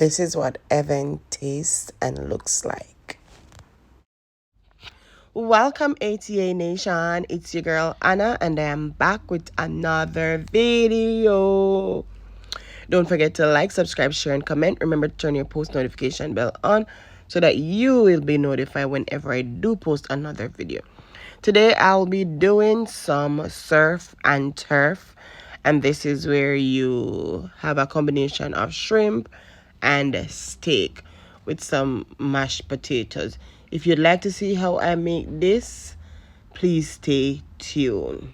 This is what Evan tastes and looks like. Welcome ATA Nation, it's your girl Anna and I am back with another video. Don't forget to like, subscribe, share and comment. Remember to turn your post notification bell on so that you will be notified whenever I do post another video. Today I'll be doing some surf and turf, and this is where you have a combination of shrimp and steak with some mashed potatoes. If you'd like to see how I make this, please stay tuned.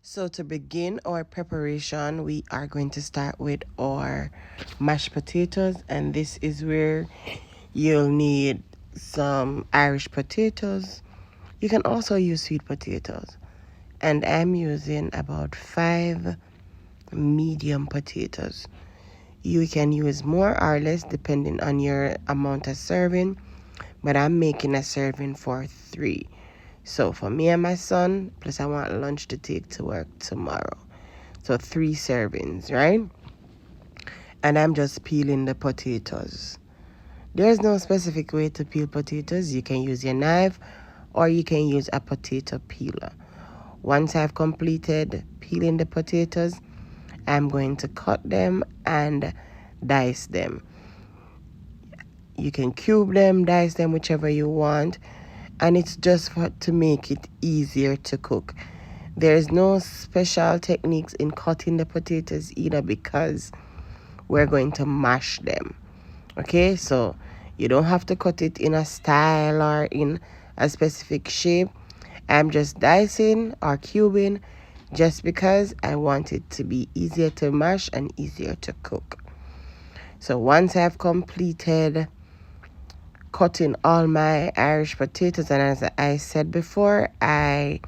So to begin our preparation, we are going to start with our mashed potatoes, and this is where you'll need some Irish potatoes. You can also use sweet potatoes, and I'm using about 5 medium potatoes. You can use more or less depending on your amount of serving, but I'm making a serving for 3. So for me and my son, plus I want lunch to take to work tomorrow. So 3 servings, right? And I'm just peeling the potatoes. There's no specific way to peel potatoes. You can use your knife or you can use a potato peeler. Once I've completed peeling the potatoes, I'm going to cut them and dice them. You can cube them, dice them, whichever you want. And it's just to make it easier to cook. There's no special techniques in cutting the potatoes either because we're going to mash them. Okay, so you don't have to cut it in a style or in a specific shape. I'm just dicing or cubing just because I want it to be easier to mash and easier to cook. So once I've completed cutting all my Irish potatoes, and as I said before, I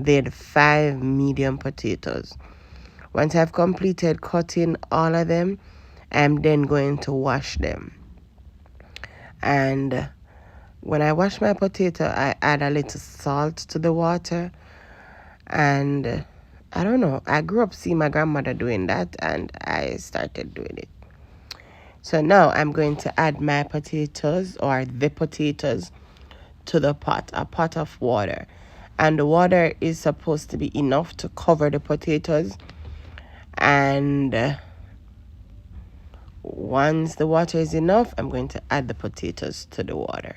did 5 medium potatoes. Once I've completed cutting all of them, I'm then going to wash them. And when I wash my potato, I add a little salt to the water. And I don't know, I grew up seeing my grandmother doing that and I started doing it. So now I'm going to add my potatoes or the potatoes to the pot, a pot of water. And the water is supposed to be enough to cover the potatoes. And once the water is enough, I'm going to add the potatoes to the water.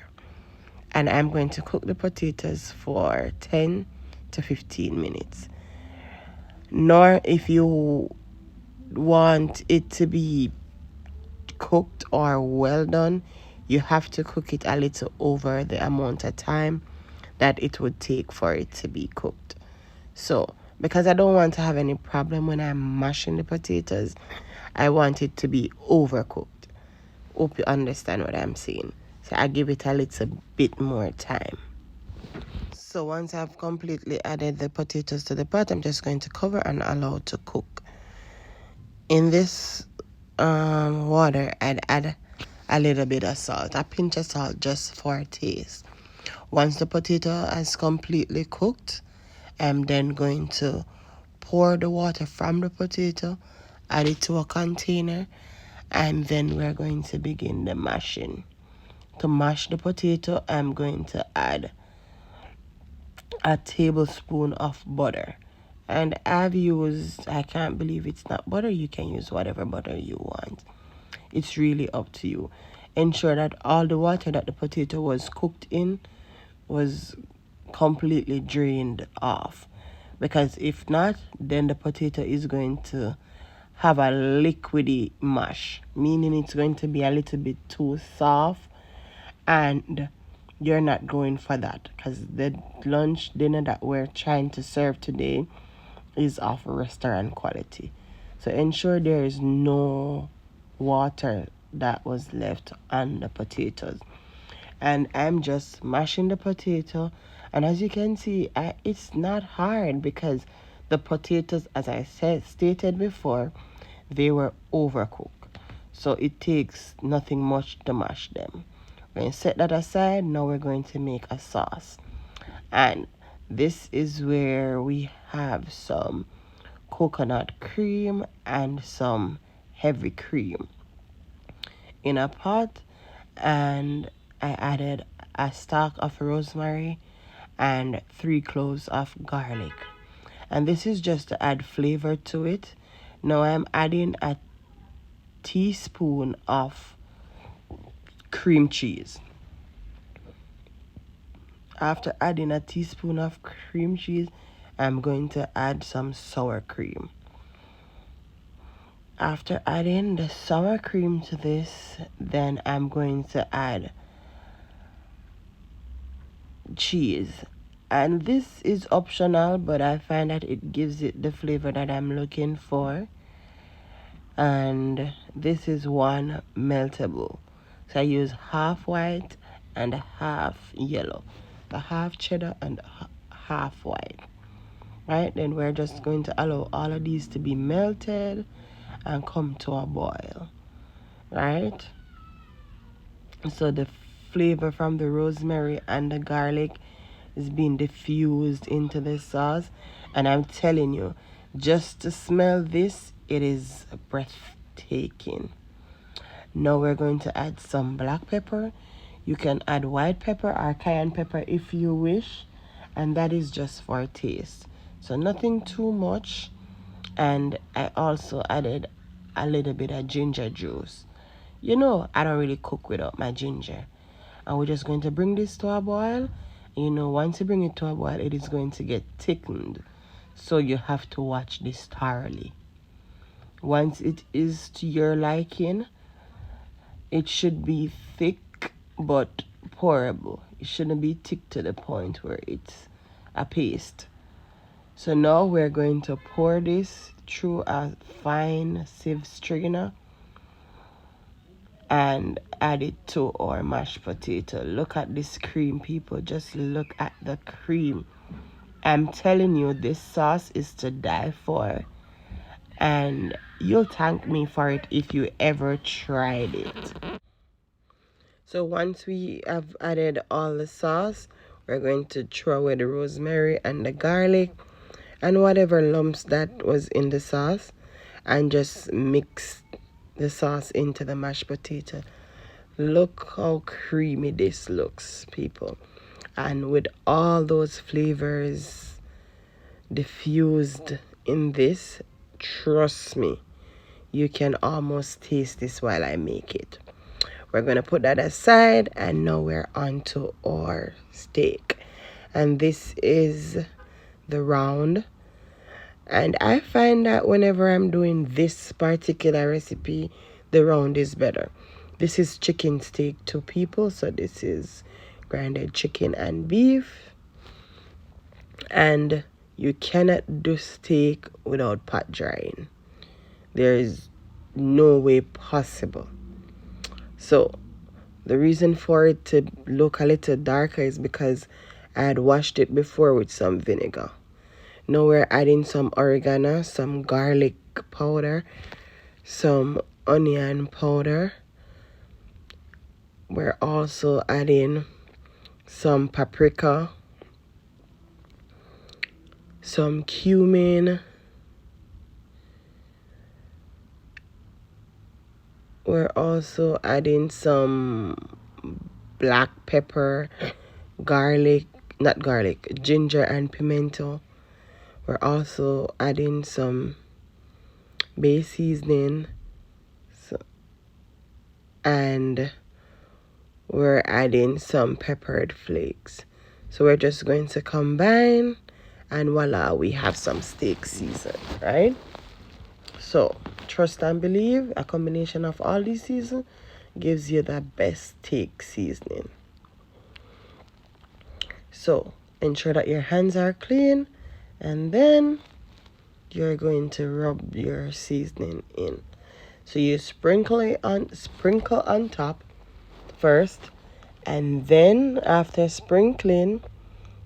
And I'm going to cook the potatoes for 10 to 15 minutes. Nor if you want it to be cooked or well done, you have to cook it a little over the amount of time that it would take for it to be cooked. So because I don't want to have any problem when I'm mashing the potatoes, I want it to be overcooked. Hope you understand what I'm saying. So I give it a little bit more time. So once I've completely added the potatoes to the pot, I'm just going to cover and allow it to cook. In this water, I'd add a little bit of salt, a pinch of salt just for taste. Once the potato has completely cooked, I'm then going to pour the water from the potato, add it to a container, and then we're going to begin the mashing. To mash the potato, I'm going to add a tablespoon of butter. And I've used, I can't believe it's not butter. You can use whatever butter you want. It's really up to you. Ensure that all the water that the potato was cooked in was completely drained off. Because if not, then the potato is going to have a liquidy mash, meaning it's going to be a little bit too soft and you're not going for that, because the lunch dinner that we're trying to serve today is of restaurant quality. So ensure there is no water that was left on the potatoes. And I'm just mashing the potato, and as you can see, it's not hard because the potatoes, as I said stated before, they were overcooked. So it takes nothing much to mash them. We're going to set that aside. Now we're going to make a sauce. And this is where we have some coconut cream and some heavy cream in a pot. And I added a stalk of rosemary and 3 cloves of garlic. And this is just to add flavor to it. Now I'm adding a teaspoon of cream cheese. After adding a teaspoon of cream cheese, I'm going to add some sour cream. After adding the sour cream to this, then I'm going to add cheese. And this is optional, but I find that it gives it the flavor that I'm looking for. And this is one meltable. So I use half white and half yellow. The half cheddar and half white. Right, then we're just going to allow all of these to be melted and come to a boil. Right, so the flavor from the rosemary and the garlic is being diffused into the sauce, and I'm telling you, just to smell this, it is breathtaking. Now we're going to add some black pepper. You can add white pepper or cayenne pepper if you wish, and that is just for taste. So nothing too much. And I also added a little bit of ginger juice. You know, I don't really cook without my ginger. And we're just going to bring this to a boil. You know, once you bring it to a boil, it is going to get thickened. So you have to watch this thoroughly. Once it is to your liking, it should be thick but pourable. It shouldn't be thick to the point where it's a paste. So now we're going to pour this through a fine sieve strainer and add it to our mashed potato. Look at this cream, people. Just look at the cream. I'm telling you, this sauce is to die for. And you'll thank me for it if you ever tried it. So once we have added all the sauce, we're going to throw away the rosemary and the garlic and whatever lumps that was in the sauce, and just mix the sauce into the mashed potato. Look how creamy this looks, people. And with all those flavors diffused in this, trust me, you can almost taste this while I make it. We're going to put that aside, and now we're on to our steak. And this is the round. And I find that whenever I'm doing this particular recipe, the round is better. This is chicken steak 2 people, so this is grinded chicken and beef. And you cannot do steak without pot drying. There is no way possible. So the reason for it to look a little darker is because I had washed it before with some vinegar. Now we're adding some oregano, some garlic powder, some onion powder. We're also adding some paprika, some cumin. We're also adding some black pepper, ginger and pimento. We're also adding some bay seasoning, and we're adding some peppered flakes. So we're just going to combine, and voila, we have some steak season, right? So trust and believe, a combination of all these seasons gives you the best steak seasoning. So ensure that your hands are clean, and then you're going to rub your seasoning in. So you sprinkle on top first, and then after sprinkling,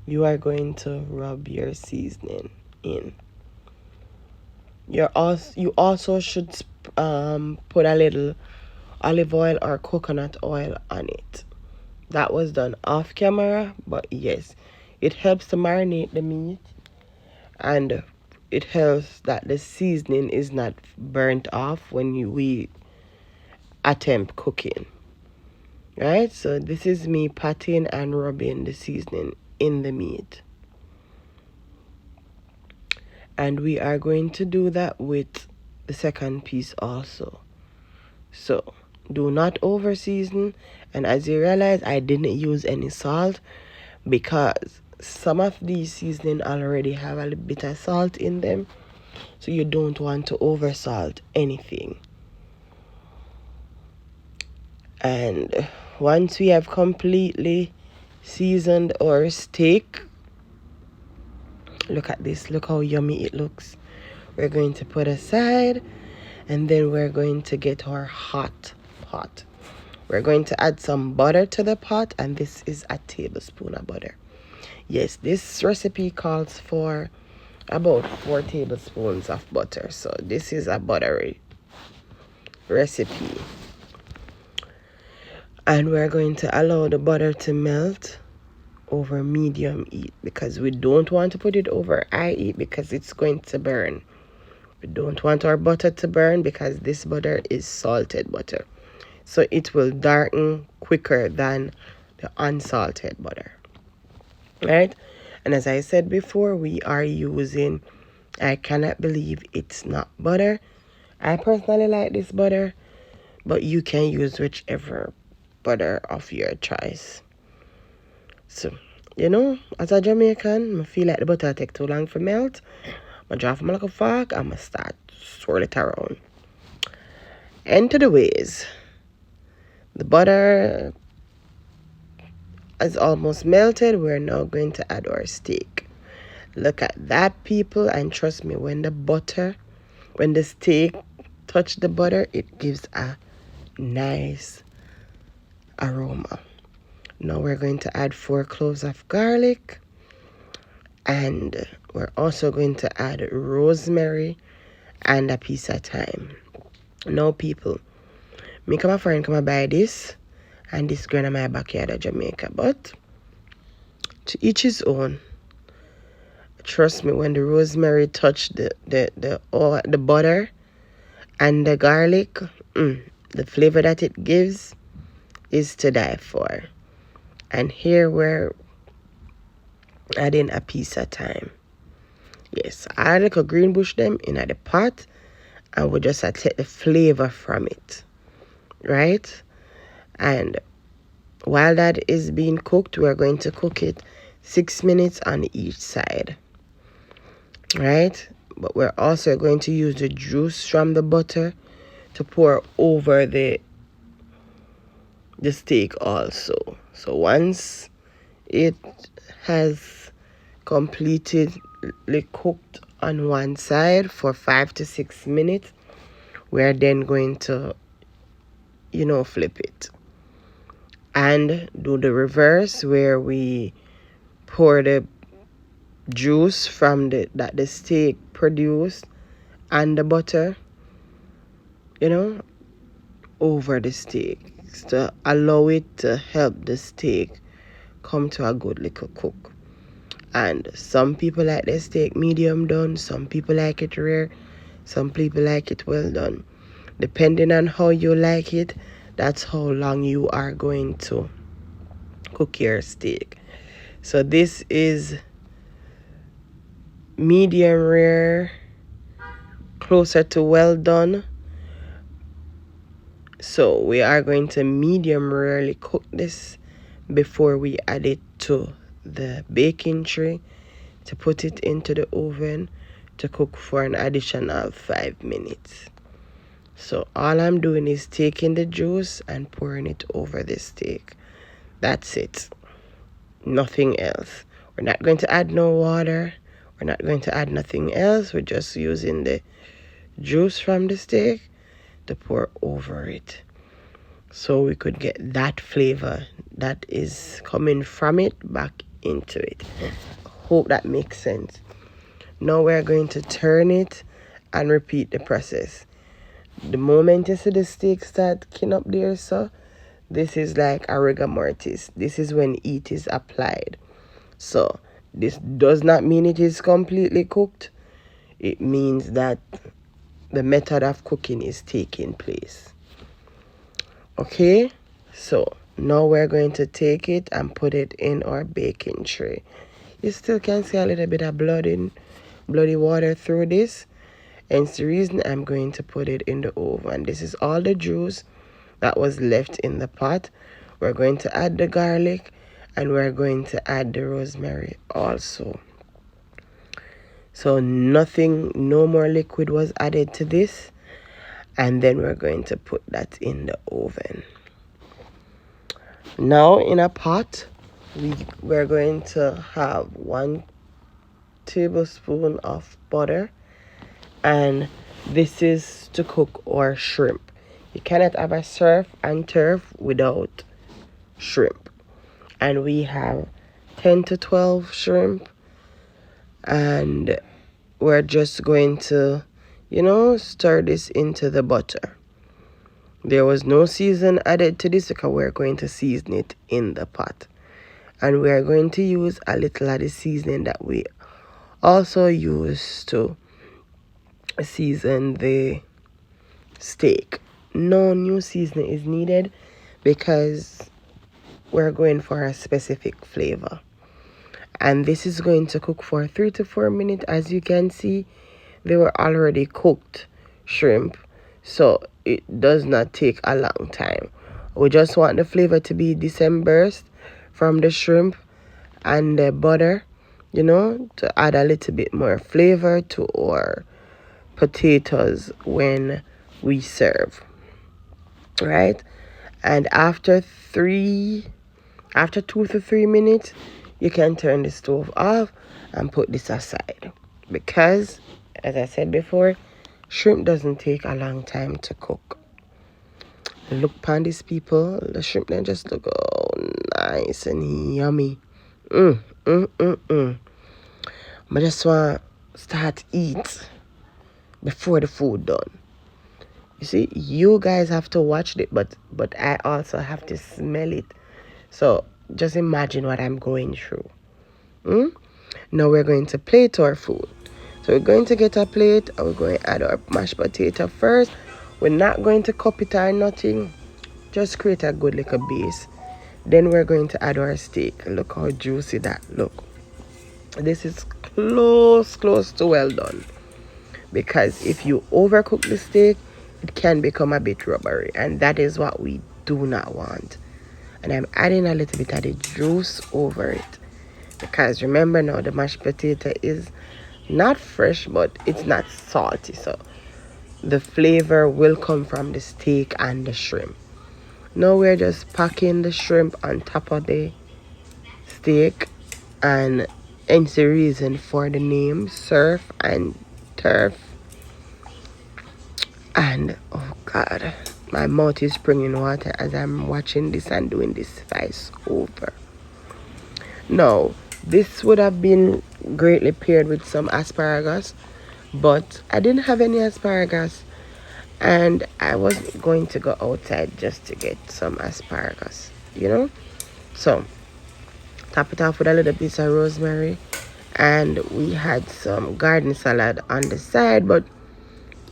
you are going to rub your seasoning in. You also should put a little olive oil or coconut oil on it. That was done off camera, but yes, it helps to marinate the meat, and it helps that the seasoning is not burnt off when we attempt cooking. Right? So this is me patting and rubbing the seasoning in the meat. And we are going to do that with the second piece also. So do not over season. And as you realize, I didn't use any salt because some of these seasoning already have a little bit of salt in them. So you don't want to over salt anything. And once we have completely seasoned our steak, look at this, look how yummy it looks. We're going to put aside, and then we're going to get our hot pot. We're going to add some butter to the pot, and this is a tablespoon of butter. Yes, this recipe calls for about 4 tablespoons of butter, so this is a buttery recipe. And we're going to allow the butter to melt over medium heat, because we don't want to put it over high heat because it's going to burn. We don't want our butter to burn because this butter is salted butter, so it will darken quicker than the unsalted butter, right? And as I said before, we are using, I cannot believe it's not butter. I personally like this butter, but you can use whichever butter of your choice. So, you know, as a Jamaican, I feel like the butter take too long to melt. I drop my little fork, I'm going to start swirl it around. Enter the ways. The butter is almost melted. We're now going to add our steak. Look at that, people, and trust me, when the steak touch the butter, it gives a nice aroma. Now we're going to add 4 cloves of garlic, and we're also going to add rosemary and a piece of thyme. Now, people, me come a friend come buy this, and this grown in my backyard of Jamaica, but to each his own. Trust me, when the rosemary touch the butter and the garlic, the flavor that it gives is to die for. And here we're adding a piece of thyme. Yes, I add like a green bush them in the pot, and we just take the flavor from it, right? And while that is being cooked, we're going to cook it 6 minutes on each side, right? But we're also going to use the juice from the butter to pour over the steak also. So once it has completely cooked on one side for 5 to 6 minutes, we're then going to, flip it and do the reverse, where we pour the juice from that the steak produced and the butter, over the steak, to allow it to help the steak come to a good little cook. And some people like their steak medium done, some people like it rare, some people like it well done. Depending on how you like it, that's how long you are going to cook your steak. So this is medium rare, closer to well done. So we are going to medium rarely cook this before we add it to the baking tray to put it into the oven to cook for an additional 5 minutes. So all I'm doing is taking the juice and pouring it over the steak. That's it. Nothing else. We're not going to add no water. We're not going to add nothing else. We're just using the juice from the steak to pour over it, so we could get that flavor that is coming from it back into it. Hope that makes sense. Now we're going to turn it and repeat the process. The moment you see the steak start kin up there, so this is like a rigor mortis. This is when heat is applied. So this does not mean it is completely cooked. It means that the method of cooking is taking place. Okay, so now we're going to take it and put it in our baking tray. You still can see a little bit of bloody water through this, and it's the reason I'm going to put it in the oven. This is all the juice that was left in the pot. We're going to add the garlic, and we're going to add the rosemary also. So no more liquid was added to this, and then we're going to put that in the oven. Now in a pot, we're going to have 1 tablespoon of butter, and this is to cook our shrimp. You cannot have a surf and turf without shrimp. And we have 10 to 12 shrimp, and we're just going to, stir this into the butter. There was no season added to this because we're going to season it in the pot. And we're going to use a little of the seasoning that we also use to season the steak. No new seasoning is needed because we're going for a specific flavor. And this is going to cook for 3 to 4 minutes. As you can see, they were already cooked shrimp, so it does not take a long time. We just want the flavor to be dispersed from the shrimp and the butter, to add a little bit more flavor to our potatoes when we serve, right? And after 2 to 3 minutes, you can turn the stove off and put this aside, because as I said before, shrimp doesn't take a long time to cook. Look upon these people, the shrimp then just look nice and yummy. I just want to start eat before the food done. You see, you guys have to watch it, but I also have to smell it. So just imagine what I'm going through. Now we're going to plate our food. So we're going to get a plate, and we're going to add our mashed potato first. We're not going to cup it or nothing. Just create a good little base. Then we're going to add our steak. Look how juicy that look. This is close to well done. Because if you overcook the steak, it can become a bit rubbery. And that is what we do not want. And I'm adding a little bit of the juice over it. Because remember now, the mashed potato is not fresh, but it's not salty. So the flavor will come from the steak and the shrimp. Now we're just packing the shrimp on top of the steak, and hence the reason for the name surf and turf. And oh god, my mouth is springing water as I'm watching this and doing this voice over. Now this would have been greatly paired with some asparagus, but I didn't have any asparagus, and I wasn't going to go outside just to get some asparagus, So top it off with a little piece of rosemary, and we had some garden salad on the side. But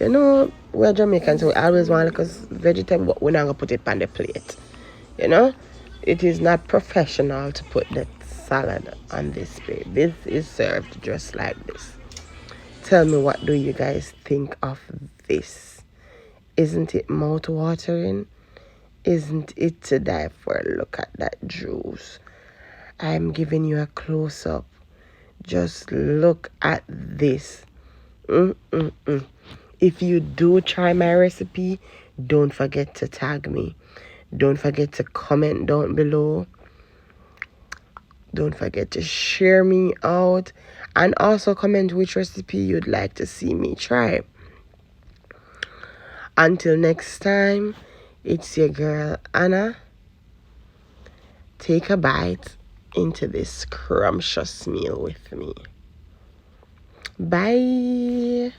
we're Jamaicans, so we always want like vegetable, but we're not gonna put it on the plate. It is not professional to put the salad on this plate. This is served just like this. Tell me, what do you guys think of this? Isn't it mouth-watering? Isn't it to die for? Look at that juice. I'm giving you a close-up. Just look at this. If you do try my recipe, don't forget to tag me. Don't forget to comment down below Don't forget to share me out and also comment which recipe you'd like to see me try. Until next time, it's your girl Anna. Take a bite into this scrumptious meal with me. Bye.